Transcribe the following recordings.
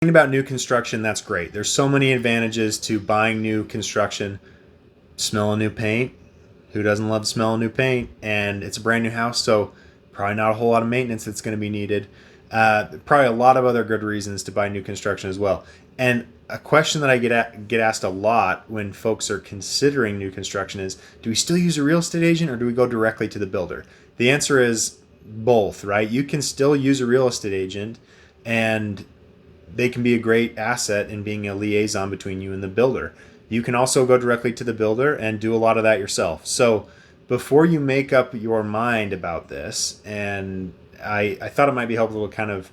Thing about new construction, that's great. There's so many advantages to buying new construction. Smell of new paint. Who doesn't love the smell of new paint? And it's a brand new house, so probably not a whole lot of maintenance that's going to be needed. Probably a lot of other good reasons to buy new construction as well. And a question that I get asked a lot when folks are considering new construction is, do we still use a real estate agent or do we go directly to the builder? The answer is both, right? You can still use a real estate agent, and they can be a great asset in being a liaison between you and the builder. You can also go directly to the builder and do a lot of that yourself. So before you make up your mind about this, and I thought it might be helpful to kind of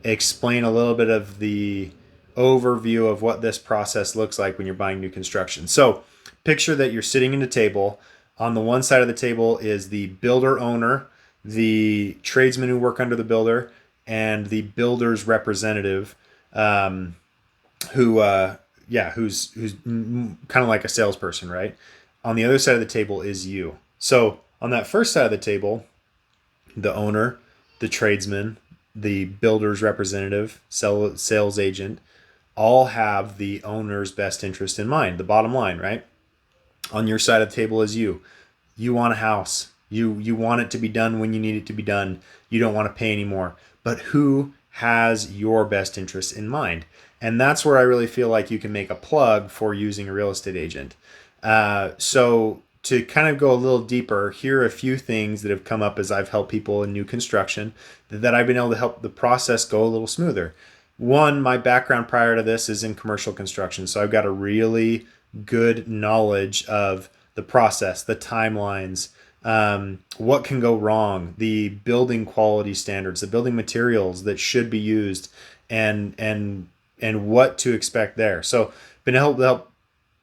explain a little bit of the overview of what this process looks like when you're buying new construction. So picture that you're sitting at a table. On the one side of the table is the builder owner, the tradesmen who work under the builder, and the builder's representative, um, who's kind of like a salesperson, right? On the other side of the table is you. So on that first side of the table, the owner, the tradesman, the builder's representative, sales agent, all have the owner's best interest in mind, the bottom line, right? On your side of the table is you. You want a house. You want it to be done when you need it to be done. You don't want to pay anymore. But who has your best interest in mind? And that's where I really feel like you can make a plug for using a real estate agent. So to kind of go a little deeper, here are a few things that have come up as I've helped people in new construction that I've been able to help the process go a little smoother. One, my background prior to this is in commercial construction. So I've got a really good knowledge of the process, the timelines, what can go wrong, the building quality standards, the building materials that should be used, and what to expect there. So been able to help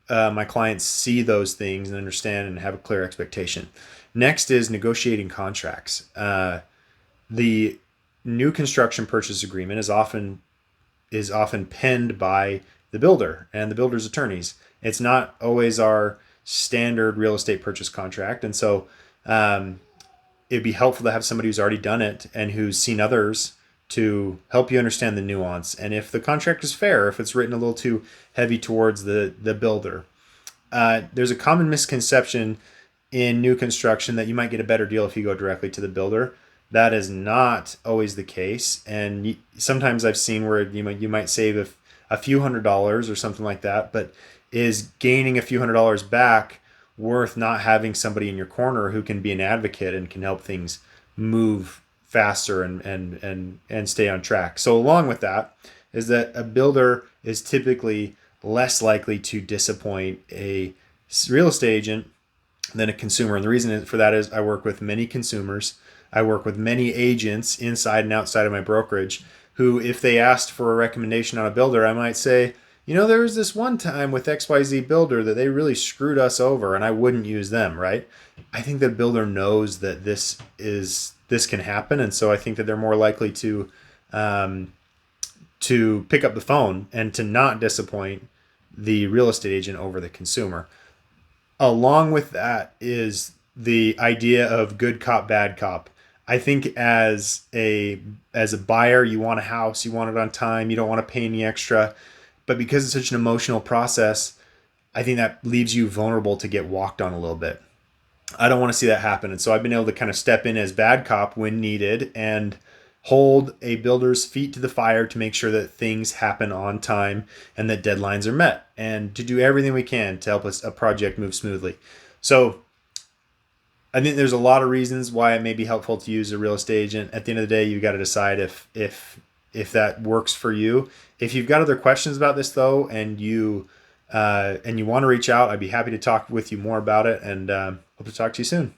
my clients see those things and understand and have a clear expectation. Next is negotiating contracts. The new construction purchase agreement is often penned by the builder and the builder's attorneys. It's not always our standard real estate purchase contract, and so it'd be helpful to have somebody who's already done it and who's seen others to help you understand the nuance. And if the contract is fair, if it's written a little too heavy towards the builder. There's a common misconception in new construction that you might get a better deal if you go directly to the builder. That is not always the case. And sometimes I've seen where you might save a few $100s or something like that, but is gaining a few $100s back worth not having somebody in your corner who can be an advocate and can help things move faster and stay on track? So along with that is that a builder is typically less likely to disappoint a real estate agent than a consumer. And the reason for that is I work with many consumers. I work with many agents inside and outside of my brokerage who, if they asked for a recommendation on a builder, I might say, there was this one time with XYZ builder that they really screwed us over and I wouldn't use them, right? I think that builder knows that this can happen. And so I think that they're more likely to pick up the phone and to not disappoint the real estate agent over the consumer. Along with that is the idea of good cop, bad cop. I think as a buyer, you want a house, you want it on time, you don't want to pay any extra. But because it's such an emotional process, I think that leaves you vulnerable to get walked on a little bit. I don't want to see that happen. And so I've been able to kind of step in as bad cop when needed and hold a builder's feet to the fire to make sure that things happen on time and that deadlines are met, and to do everything we can to help a project move smoothly. So I think there's a lot of reasons why it may be helpful to use a real estate agent. At the end of the day, you've got to decide if that works for you. If you've got other questions about this though, and you want to reach out, I'd be happy to talk with you more about it, and hope to talk to you soon.